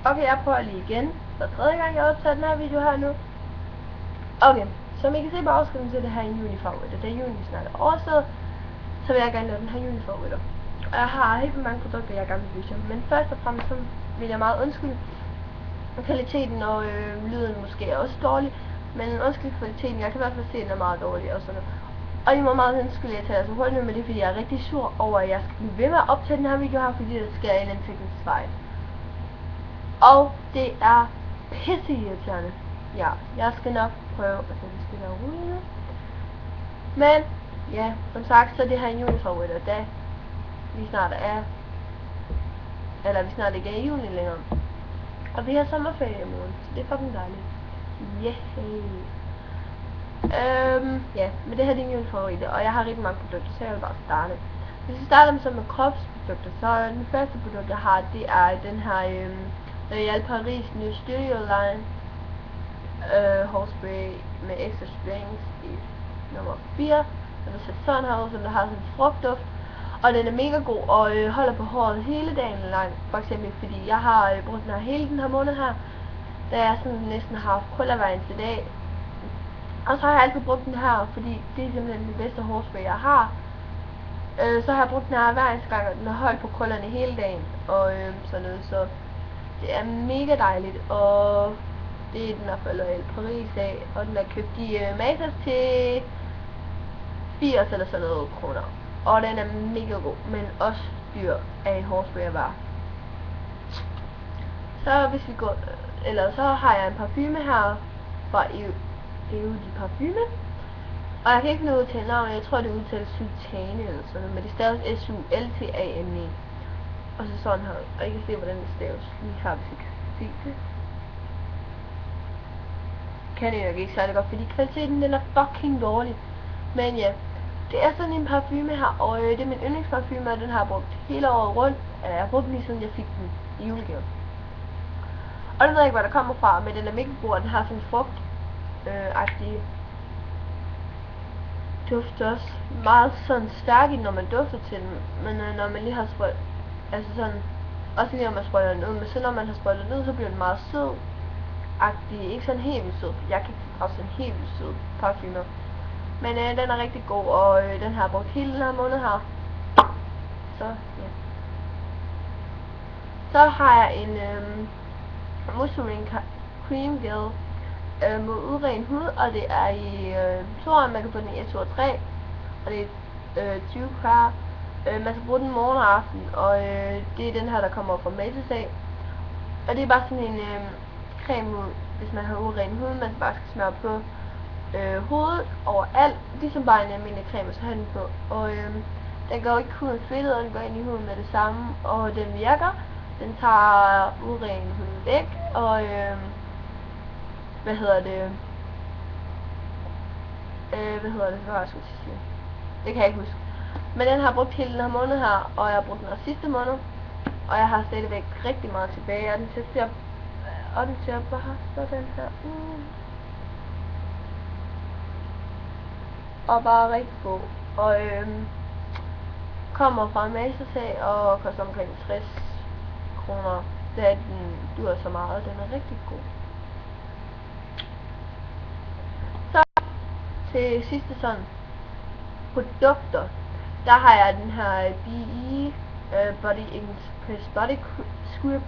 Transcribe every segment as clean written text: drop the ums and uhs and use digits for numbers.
Okay, jeg prøver lige igen. For tredje gang jeg optager den her video her nu. Okay, som I kan se på afskriften til det her en juni-favoritter. Da juni snart er overstået, så vil jeg gerne lave den her juni-favoritter. Og jeg har helt mange produkter, jeg gerne vil vise. Men først og fremmest så vil jeg meget undskylde. Kvaliteten og lyden måske er også dårlig. Men undskyld kvaliteten, jeg kan i hvert fald se, at den er meget dårlig og sådan noget. Og I må meget undskylde, at jeg tager så hurtigt med det, fordi jeg er rigtig sur over, at jeg skal blive ved med at optage den her video her, fordi der sker en teknisk fejl. Og det er pisseirriterende. Ja, jeg skal nok prøve at få det stille og roligt nu. Men, ja, som sagt, så det her en juni-favoritter, da vi snart er, eller vi snart ikke er i juni længere. Og vi har sommerferie i morgen, så det er fucking dejligt. Yeah. Ja, men det her er en juni-favoritter, og jeg har rigtig mange produkter, så jeg vil bare starte. Hvis vi starter med kropsprodukter, så den første produkt, jeg har, det er den her L'Oréal Paris New Studio Line hårspray med extra strength i nummer 4. Den er sat sådan her ud, så den har sådan en frugtduft. Og den er mega god og holder på håret hele dagen lang. For eksempel fordi jeg har brugt den her hele den her måned her, da jeg sådan næsten har haft krøller hver eneste dag. Og så har jeg altid brugt den her, fordi det er simpelthen den bedste hårspray jeg har. Så har jeg brugt den her hver eneste gang, og den har holdt på krøllerne hele dagen og sådan noget, så det er mega dejligt. Og det er den her fra L'Oréal Paris af, og den er købt i Matas til 80 eller sådan noget kroner. Og den er mega god, men også dyr af en hårspray at være. Så hvis vi går, eller så har jeg en parfume her fra Eau de Parfume. Og jeg kan ikke finde ud til navnet, jeg tror det udtales Sultane eller sådan noget, men det staves S-U-L-T-A-N-E. Og så sådan her, og I kan se hvordan det staves lige her, hvis I kan se det. Kan jeg ikke særlig godt, fordi kvaliteten den er fucking dårlig. Men ja, det er sådan en parfume her, og det er min yndlingsparfume, og den har jeg brugt hele året rundt. Jeg har brugt den lige siden jeg fik den i julegave. Og den ved jeg ikke, hvor der kommer fra, men den er mega god, og den har sådan en frugt-agtig duft også. Meget sådan stærk i, når man dufter til den, men når man lige har sprøjt, altså sådan, også lige når man sprøjter den ud, men så når man har sprøjtet den ud, så bliver den meget sød-agtig, ikke sådan helt vildt sød, for jeg kan ikke fordrage sådan helt vildt sød parfumer. Men den er rigtig god, og den har jeg brugt hele den her måned her. Så, ja. Så har jeg en Moisturizing Cream Gel mod udren hud, og det er i toeren, man kan få den i 1, 2 og 3, og det er 20 kvar. Man skal bruge den morgen og aften, og det er den her, der kommer fra Matas af. Og det er bare sådan en creme mod, hvis man har uren hud, man bare skal smøre på hovedet overalt, ligesom bare en almindelig creme, så har den på. Og den går ikke huden fedtet, og den går ind i huden med det samme, og den virker. Den tager uren hud væk, og hvad hedder det, hvad jeg skulle sige. Det kan jeg ikke huske. Men den har jeg brugt hele den her måned her, og jeg har brugt den her sidste måned, og jeg har stadigvæk rigtig meget tilbage, og den ser bare sådan her ud. Og bare rigtig god. Og kommer fra Matas af og koster omkring 60 kroner. Da den duer så meget, den er rigtig god. Så til sidste sådan produkter, der har jeg den her BE Body Express Body Scrub.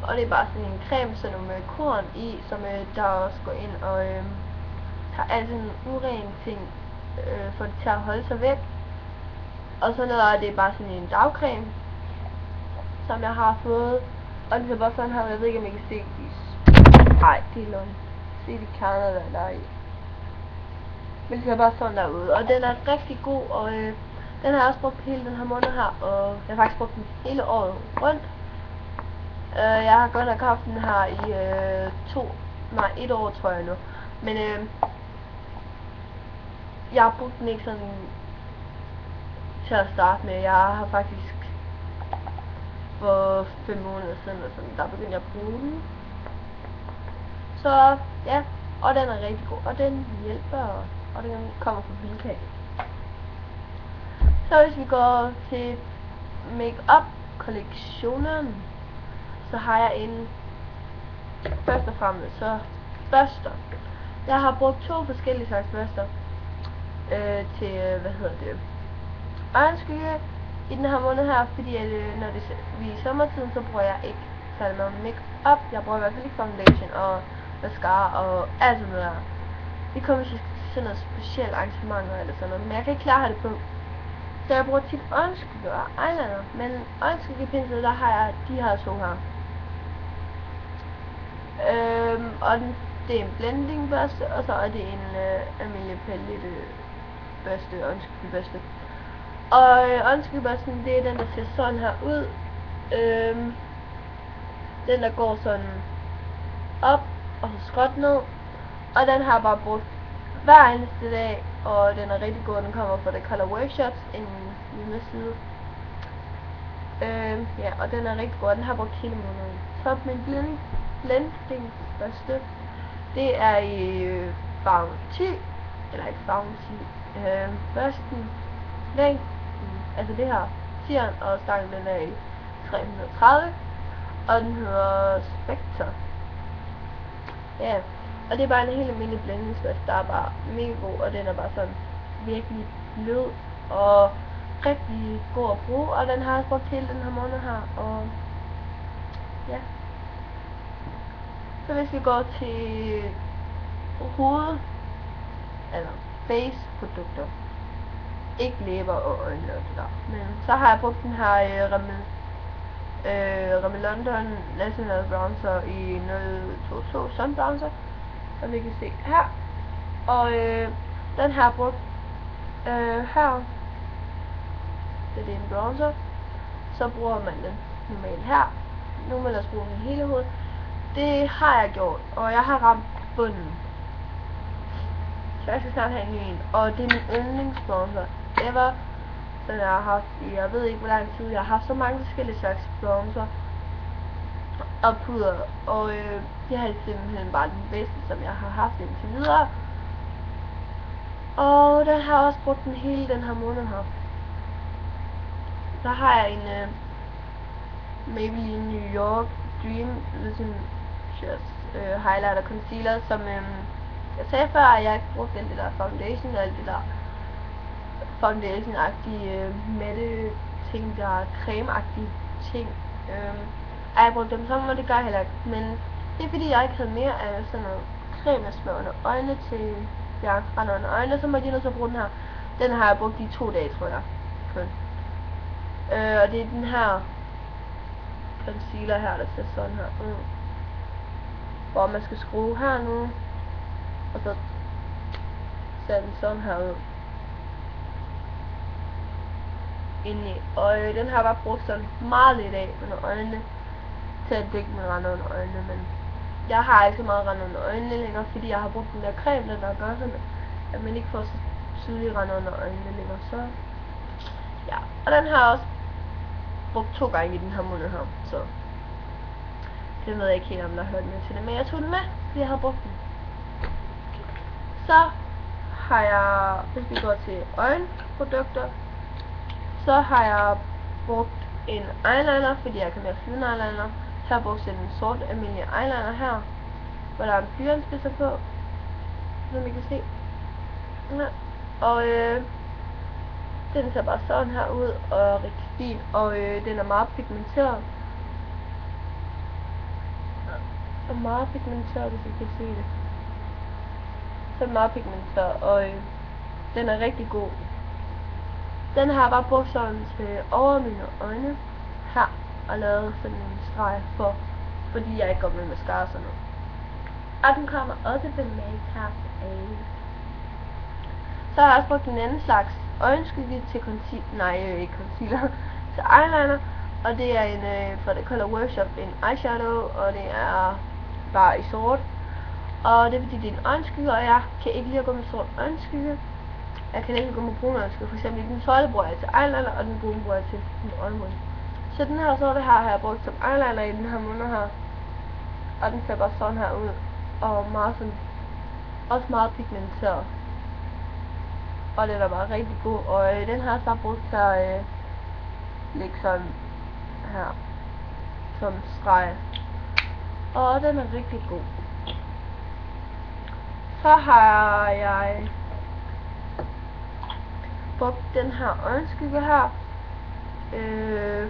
Og det er bare sådan en creme, sådan med korn i, som der også går ind og tager alle sådan urene ting, for det til at holde sig væk. Og så noget af det er bare sådan en dagcreme, som jeg har fået. Og den ser bare sådan her, jeg ved ikke om I kan se det. Nej, det er løgn. Se de kerner der er i. Men det ser bare sådan der ud. Og den er rigtig god, og den har jeg også brugt hele den her måned her, og jeg har faktisk brugt den hele året rundt. Jeg har godt nok haft den her i 1 år tror jeg nu. Men jeg har brugt den ikke sådan til at starte med. Jeg har faktisk for 5 måneder siden, og sådan, der begyndte jeg at bruge den. Så ja, og den er rigtig god, og den hjælper, og den kommer fra Bilka. Så hvis vi går til make-up kollektionen, så har jeg en først og fremmest så børster. Jeg har brugt 2 forskellige slags børster til øjenskygge i den her måned her, fordi at, når vi er i sommertiden, så bruger jeg ikke særlig meget make-up. Jeg bruger i hvert fald ikke foundation og mascara og alt sådan noget der. Vi kommer til sådan noget specielt arrangementer eller sådan noget, men jeg kan ikke klare at have det på. Så jeg bruger tit øjenskygge og eyeliner, men øjenskyggepinsel, der har jeg de her 2 her. Og det er en blending børste, og så er det en almindelig palette børste, øjenskyggebørste. Og øjenskyggebørsten, det er den, der ser sådan her ud. Den, der går sådan op og så skråt ned. Og den har jeg bare brugt hver eneste dag, og den er rigtig god. Den kommer fra The Color Workshops, en hjemmeside. Ja, og den er rigtig god. Den har jeg brugt hele måneden. Så min blendingsbørste, det er i farven 10, eller ikke farven 10. Børsten, længden, altså det her, 10'eren, og stangen den er i 330, og den hedder Spectre. Ja, og det er bare en helt almindelig blændingsbørste, der er bare mega god, og den er bare sådan virkelig blød og rigtig god at bruge, og den har jeg brugt hele den her måned her, og ja. Så hvis vi går til hoved, eller face produkter, ikke læber og øjne og det der, men så har jeg brugt den her Rimmel London National Bronzer i 022 Sun Bronzer, som vi kan se her, og den har jeg brugt her, det er en bronzer, så bruger man den normalt her, nu må jeg også bruge den hele hovedet. Det har jeg gjort, og jeg har ramt bunden. Så jeg skal snart have en ny en, og det er min yndlingsbronzer ever. Den jeg har haft i, jeg ved ikke hvor lang tid. Jeg har haft så mange forskellige slags bronzer og puder, og det her er simpelthen bare den bedste, som jeg har haft indtil videre. Og den har jeg også brugt den hele den her måned her. Så har jeg en Maybelline New York Dream highlighter concealer, som jeg sagde før, at jeg ikke brugte alt det der foundation og alt det der foundation-agtige matte ting, der er creme-agtige ting. Jeg brugte dem sammen, og det gør jeg heller ikke, men det er fordi jeg ikke havde mere af sådan noget creme, jeg smør under øjnene til jeg render under øjnene, så må jeg nødt til at bruge den her. Den har jeg brugt i 2 dage, tror jeg, kun. Og det er den her concealer her, der ser sådan her ud. Hvor man skal skrue her nu, og så ser den sådan her ud indeni. Og den har jeg bare brugt sådan meget lidt af under øjnene, til at dække min rande under øjnene, men jeg har ikke så meget rande under øjnene længere, fordi jeg har brugt den der creme, der gør sådan, at man ikke får så tydelige rande under øjnene længere. Så ja, og den har jeg også brugt 2 gange i den her måned her, så det ved jeg ikke helt, om der har hørt med til det, men jeg tog den med, fordi jeg har brugt den. Så har jeg, hvis vi går til øjenprodukter, så har jeg brugt en eyeliner, fordi jeg kan mere flydende eyeliner. Så har jeg brugt en sort almindelig eyeliner her, hvor der er en blyantspidser på, som I kan se. Ja. Og den ser bare sådan her ud, og rigtig fin, og den er meget pigmenteret. Og meget pigmenteret, hvis I kan se det. Så er den meget pigmenteret, og den er rigtig god. Den har jeg bare brugt sådan til over mine øjne her, og lavet sådan en streg for, fordi jeg ikke går med mascara og sådan noget. Og den kommer også ved Makeup A. Så har jeg også brugt en anden slags øjenskygge til concealer, til eyeliner, og det er en fra The Color Workshop, en eyeshadow, og det er bare i sort. Og det er fordi det er en øjenskygge, og jeg kan ikke lide at gå med sort øjenskygge. Jeg kan ikke gå med brun øjenskygge, for eksempel den sorte bruger jeg til eyeliner, og den brune bruger jeg til min øjenbryn. Så den her sorte her har jeg brugt som eyeliner i den her måned her, og den ser bare sådan her ud, og meget sådan, også meget pigmenteret. Og den er bare rigtig god, og den har jeg så brugt til ligge sådan her, som streg. Og den er rigtig god. Så har jeg brugt den her øjenskygge her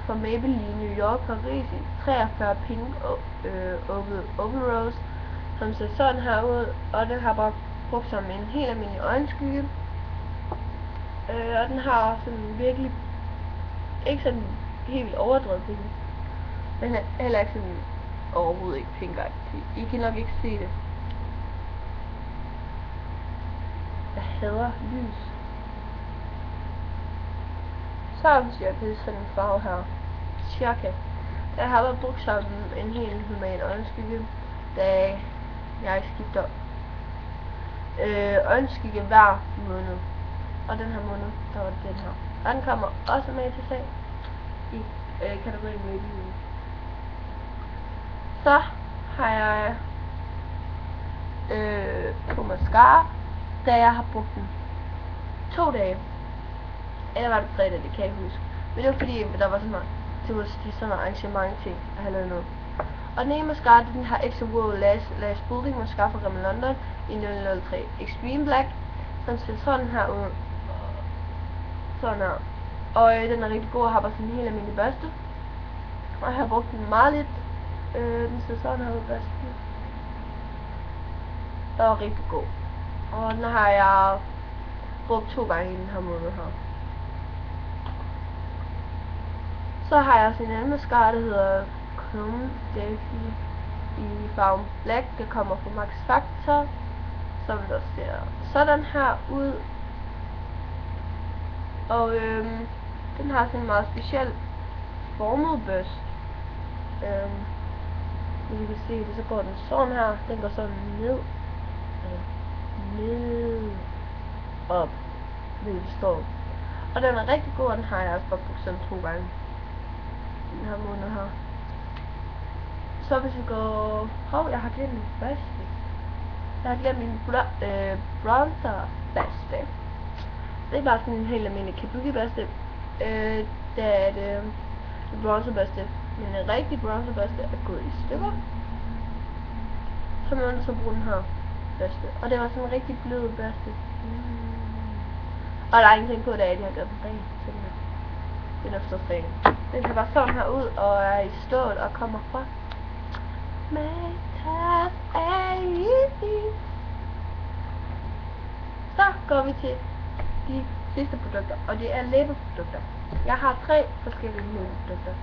fra Maybelline New York Paris i 43 Pink Open Rose, som ser sådan her ud, og den har bare brugt som en helt almindelig øjenskygge. Og den har sådan virkelig ikke sådan helt vildt overdrevet pink, men heller ikke sådan overhovedet ikke pinkagtig. I kan nok ikke se det. Jeg hader lys. Sådan cirka sådan en farve her. Cirka. Jeg har været brugt som en helt human øjenskygge, da jeg skifter øjenskygge hver måned. Og den her måned, der var det den her. Og den kommer også med til salg i kategorien Maybelline. Så har jeg på mascara, da jeg har brugt den 2 dage. Eller var det 3 dage, det kan jeg ikke huske. Men det var fordi, der var sådan noget, det var sådan noget arrangement ting, jeg havde lavet noget. Og den ene mascara, den har Extra Wow Lash Building Mascara fra Rimmel London i 003 Extreme Black. Den ser sådan her ud. Sådan her. Og den er rigtig god, og har bare sådan en helt almindelig børste. Og jeg har brugt den meget lidt. Den ser sådan her ud, børsten. Den er rigtig god. Og den har jeg brugt 2 gange i den her måned her. Så har jeg også en anden mascara, der hedder Chrome Delphi i farven Black. Det kommer fra Max Factor, som der ser sådan her ud. Og den har sådan en meget speciel formet børst. Hvis I kan se det, så går den sådan her. Den går sådan ned. Ned. Op. Vil det stå. Og den er rigtig god, og den har jeg også bare brugt sådan 2 gange. Den her måned her. Så hvis vi går... jeg har glemt min børste. Jeg har glemt min bronzer børste. Det er bare sådan en helt almindelig kabuki børste. Det er en bronzer børste. Men en rigtig bronzer børste er gået i stykker. Så må man så bruge den her børste. Og det var sådan en rigtig blød børste. Og der er ingenting på, at de har gjort den ren. Den er så ren. Den ser bare sådan her ud, og er i stål og kommer fra Matas Easy. Så går vi til de sidste produkter, og det er læbeprodukter. Jeg har 3 forskellige læbeprodukter.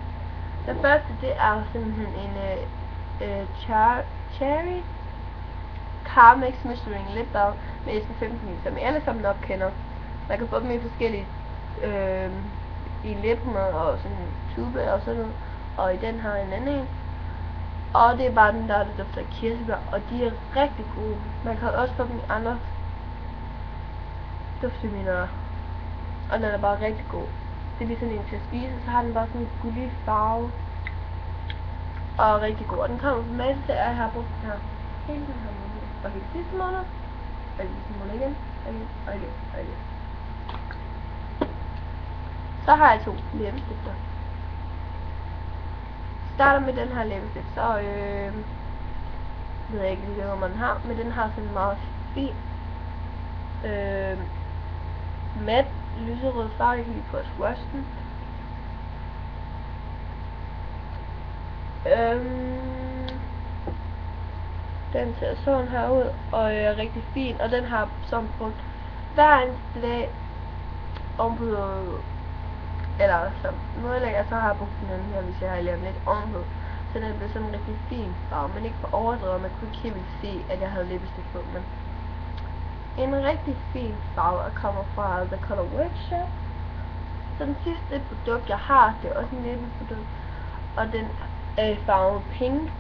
Den første, det er simpelthen en Cherry Carmex Moisturizing Lip Balm med SPF 15, som I alle sammen nok kender. Man kan få dem i forskellige i læbemad og sådan en tube og sådan noget, og i den har en anden en. Og det er bare den der dufter af kirsebær, og de er rigtig gode. Man kan også få dem i andre duftemiddler, og den er bare rigtig god. Det er lige sådan en til at spise, så har den bare sådan en gullig farve, og rigtig god. Og den kommer fra Matas, og jeg har brugt den her hele den her måned, og hele sidste måned, og hele sidste måned igen, og igen. Så har jeg 2 læbestifter. Starter med den her læbestift, så ved jeg ikke lige hvor man har, men den har sådan en meget fin mat lyserød farve. Jeg kan lige prøve at swatche den. Den ser sådan her ud, og er rigtig fin, og den har som brugt hver eneste dag ovenpå, eller som modlægger, så har jeg brugt den anden her, hvis jeg har lavet lidt ovenpå. Så den blev sådan en rigtig fin farve, men ikke for overdrevet. Man kunne ikke helt se, at jeg havde læbestift på, men en rigtig fin farve, og kommer fra The Color Workshop. Så den sidste produkt, jeg har, det er også en læbeprodukt, og den er i farven pink.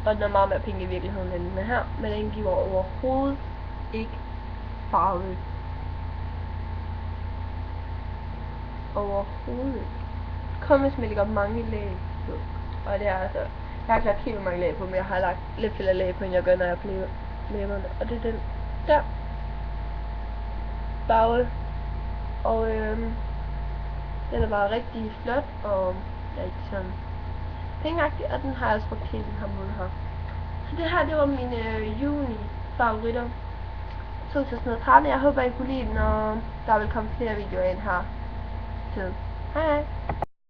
Og den er meget mere pink i virkeligheden end den her, men den giver overhovedet ikke farve. Overhovedet ikke. Kom hvis man lægger mange lag på. Og det er altså, jeg har ikke lagt helt mange lag på, men jeg har lagt lidt flere lag på, end jeg gør, når jeg plejer læberne. Og det er den der farve. Og Den er bare rigtig flot, og rigtig sådan pengeagtig, og den har jeg også brugt hele den her måned her. Så det her, det var mine juni-favoritter 2013. Jeg håber, I kunne lide den, og der vil komme flere videoer ind her til. Hej hej!